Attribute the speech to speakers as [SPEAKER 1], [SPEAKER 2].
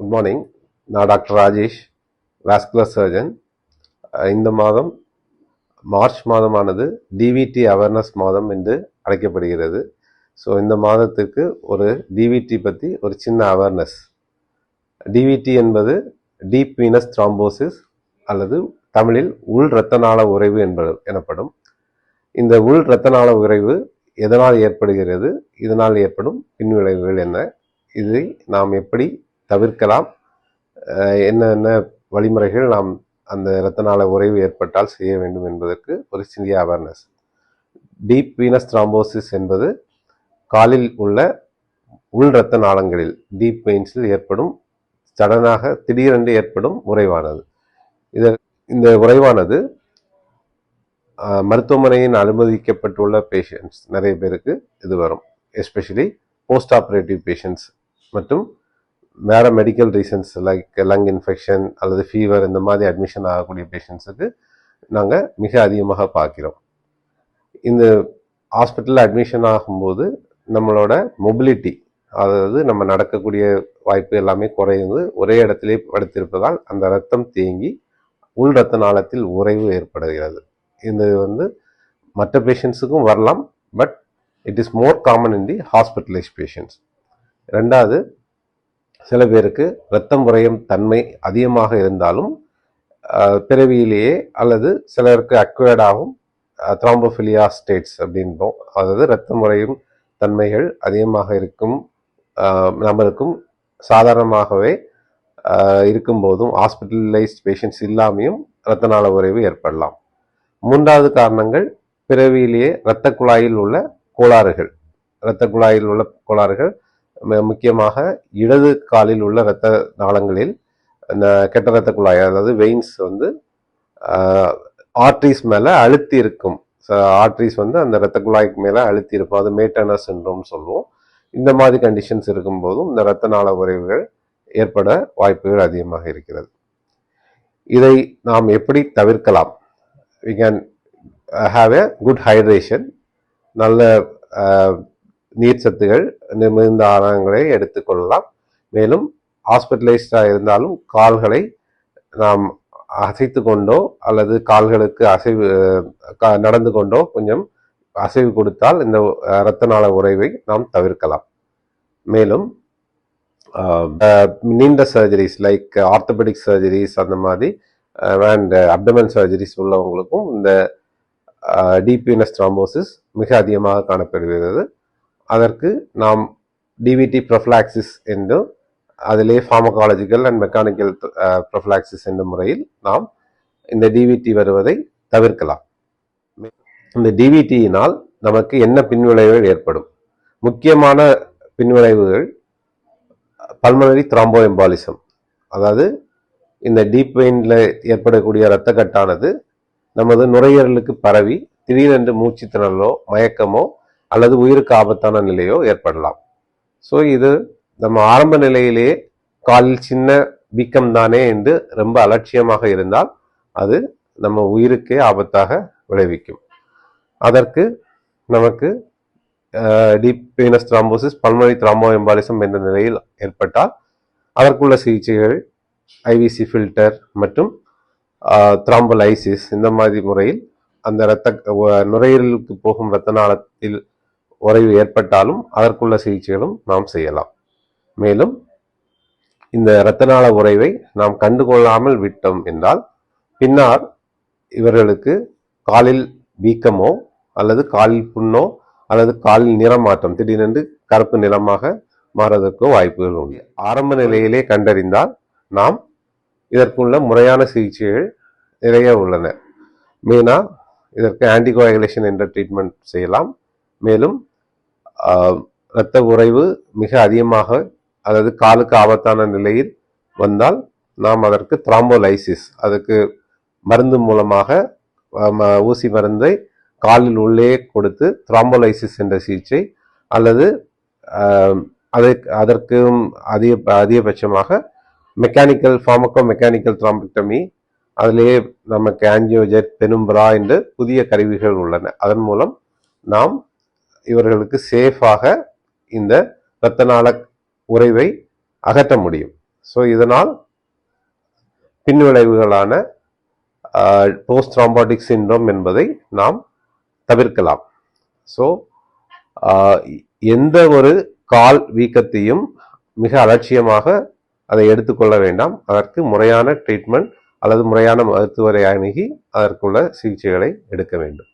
[SPEAKER 1] Good morning. நான் doctor Rajesh, vascular surgeon. இந்த மாதம் மார்ச் மாதமானது டிவிடி அவேர்னஸ் மாதம் என்று அழைக்கப்படுகிறது. ஸோ இந்த மாதத்துக்கு ஒரு டிவிடி பற்றி ஒரு சின்ன அவேர்னஸ். டிவிடி என்பது டீப் வீனஸ் த்ராம்போசிஸ் அல்லது தமிழில் உள் இரத்த நாள உறைவு எனப்படும். இந்த உள் இரத்த நாள உறைவு எதனால் ஏற்படுகிறது, இதனால் ஏற்படும் பின்விளைவுகள் என்ன, இதை நாம் எப்படி தவிர்க்கலாம், என்னென்ன வழிமுறைகள் நாம் அந்த இரத்த நாள உறைவு ஏற்பட்டால் செய்ய வேண்டும் என்பதற்கு ஒரு சிறிய அவேர்னஸ். டீப் வீனஸ் த்ராம்போசிஸ் என்பது காலில் உள்ள உள் இரத்த நாளங்களில் டீப் வெயின்ஸில் ஏற்படும் சடனாக திடீரென்று ஏற்படும் உறைவானது. இந்த உறைவானது மருத்துவமனையில் அனுமதிக்கப்பட்டுள்ள பேஷண்ட்ஸ் நிறைய பேருக்கு இது வரும். எஸ்பெஷலி போஸ்ட் ஆப்ரேட்டிவ் பேஷண்ட்ஸ் மற்றும் வேறு medical reasons like lung infection அல்லது ஃபீவர் இந்த மாதிரி அட்மிஷன் ஆகக்கூடிய பேஷண்ட்ஸுக்கு நாங்கள் மிக அதிகமாக பார்க்கிறோம். இந்த ஹாஸ்பிட்டலில் அட்மிஷன் ஆகும்போது நம்மளோட மொபிலிட்டி, அதாவது நம்ம நடக்கக்கூடிய வாய்ப்பு எல்லாமே குறைந்து ஒரே இடத்திலே படுத்திருப்பதால் அந்த இரத்தம் தேங்கி உள் இரத்த நாளத்தில் உறைவு ஏற்படுகிறது. இது மற்ற பேஷண்ட்ஸுக்கும் வரலாம், but it is more common in the hospitalised patients. ரெண்டாவது, சில பேருக்கு இரத்தம் உறையும் தன்மை அதிகமாக இருந்தாலும் பிறவியிலேயே அல்லது சிலருக்கு அக்வயர்டாகும் த்ராம்போஃபிலியா ஸ்டேட்ஸ் அப்படின்போம். அதாவது இரத்தம் உறையும் தன்மைகள் அதிகமாக இருக்கும் நபருக்கும் சாதாரணமாகவே இருக்கும்போதும் ஹாஸ்பிட்டலைஸ்ட் பேஷண்ட்ஸ் இல்லாமையும் இரத்த நாள உறைவு ஏற்படலாம். மூன்றாவது காரணங்கள் பிறவியிலேயே இரத்த குழாயில் உள்ள கோளாறுகள். முக்கியமாக இடது காலில் உள்ள இரத்த நாளங்களில் கெட்ட இரத்த குழாய், அதாவது வெயின்ஸ் ஆர்ட்ரிஸ் மேலே அழுத்தி இருக்கும். ஆர்ட்ரிஸ் அந்த இரத்த குழாய்க்கு மேலே அழுத்தி இருக்கும். அது மேட்டர்னர் சிண்ட்ரோம் சொல்லுவோம். இந்த மாதிரி கண்டிஷன்ஸ் இருக்கும்போதும் இந்த இரத்த நாள உறைவுகள் ஏற்பட வாய்ப்புகள் அதிகமாக இருக்கிறது. இதை நாம் எப்படி தவிர்க்கலாம்? We can have a good hydration. நல்ல நீர் சத்துகள் மிகுந்த ஆதாரங்களை எடுத்துக்கொள்ளலாம். மேலும் ஹாஸ்பிட்டலைஸ்டாக இருந்தாலும் கால்களை நாம் அசைத்து கொண்டோ அல்லது கால்களுக்கு நடந்து கொண்டோ கொஞ்சம் அசைவு கொடுத்தால் இந்த இரத்த நாள உறைவை நாம் தவிர்க்கலாம். மேலும் நீண்ட சர்ஜரிஸ் லைக் ஆர்த்தோபெடிக் சர்ஜரிஸ் அந்த மாதிரி அண்ட் அப்டமன் சர்ஜரிஸ் உள்ளவங்களுக்கும் இந்த டீப் வீனஸ் த்ராம்போசிஸ் மிக அதிகமாக காணப்படுகிறது. அதற்கு நாம் டிவிடி ப்ரொஃபிலாக்சிஸ் என்றும் அதிலே ஃபார்மகாலஜிக்கல் அண்ட் மெக்கானிக்கல் ப்ரொஃபிலாக்சிஸ் என்ற முறையில் நாம் இந்த டிவிடி வருவதை தவிர்க்கலாம். இந்த டிவிடியினால் நமக்கு என்ன பின்விளைவுகள் ஏற்படும்? முக்கியமான பின்விளைவுகள் பல்மனரி த்ராம்போ எம்பாலிசம். அதாவது இந்த டீப் வெயினில் ஏற்படக்கூடிய இரத்த கட்டானது நமது நுரையீரலுக்கு பரவி திடீரென்று மூச்சு திணறலோ மயக்கமோ அல்லது உயிருக்கு ஆபத்தான நிலையோ ஏற்படலாம். ஸோ இது நம்ம ஆரம்ப நிலையிலேயே காலில் சின்ன வீக்கம் தானே என்று ரொம்ப அலட்சியமாக இருந்தால் அது நம்ம உயிருக்கே ஆபத்தாக விளைவிக்கும். அதற்கு நமக்கு deep venous thrombosis pulmonary thromboembolism என்ற நிலையில் ஏற்பட்டால் அதற்குள்ள சிகிச்சைகள் ஐவிசி ஃபில்டர் மற்றும் த்ராம்போலைசிஸ் இந்த மாதிரி முறையில் அந்த நுரையீரலுக்கு போகும் இரத்த நாளத்தில் உறைவு ஏற்பட்டாலும் அதற்குள்ள சிகிச்சைகளும் நாம் செய்யலாம். மேலும் இந்த இரத்த நாள உறைவை நாம் கண்டுகொள்ளாமல் விட்டோம் என்றால் பின்னால் இவர்களுக்கு காலில் வீக்கமோ அல்லது காலில் புண்ணோ அல்லது காலில் நிறமாற்றம் திடீரென்று கருப்பு நிறமாக மாறுவதற்கோ வாய்ப்புகள் உண்டு. ஆரம்ப நிலையிலே கண்டறிந்தால் நாம் இதற்குள்ள முறையான சிகிச்சைகள் நிறைய உள்ளன. மெயினாக இதற்கு ஆன்டிகோயாகுலேஷன் என்ற ட்ரீட்மெண்ட் செய்யலாம். மேலும் இரத்த உறைவு மிக அதிகமாக அதாவது காலுக்கு ஆபத்தான நிலையில் வந்தால் நாம் அதற்கு த்ராம்போலைசிஸ், அதுக்கு மருந்து மூலமாக ஊசி மருந்தை காலில் உள்ளே கொடுத்து த்ராம்போலைசிஸ் என்ற சிகிச்சை அல்லது அதற்கும் அதிகபட்சமாக மெக்கானிக்கல் மெக்கானிக்கல் த்ராம்பெக்டமி, அதிலேயே நமக்கு ஆன்ஜியோஜெட், பெனும்பிரா என்று புதிய கருவிகள் உள்ளன. அதன் மூலம் நாம் இவர்களுக்கு சேஃபாக இந்த இரத்த நாள உறைவை அகற்ற முடியும். ஸோ இதனால் பின்விளைவுகளான போஸ்ட் த்ராம்பாட்டிக் சிண்ட்ரோம் என்பதை நாம் தவிர்க்கலாம். ஸோ எந்த ஒரு கால் வீக்கத்தையும் மிக அலட்சியமாக அதை எடுத்துக்கொள்ள வேண்டாம். அதற்கு முறையான ட்ரீட்மெண்ட் அல்லது முறையான மருத்துவரை அணுகி அதற்குள்ள சிகிச்சைகளை எடுக்க வேண்டும்.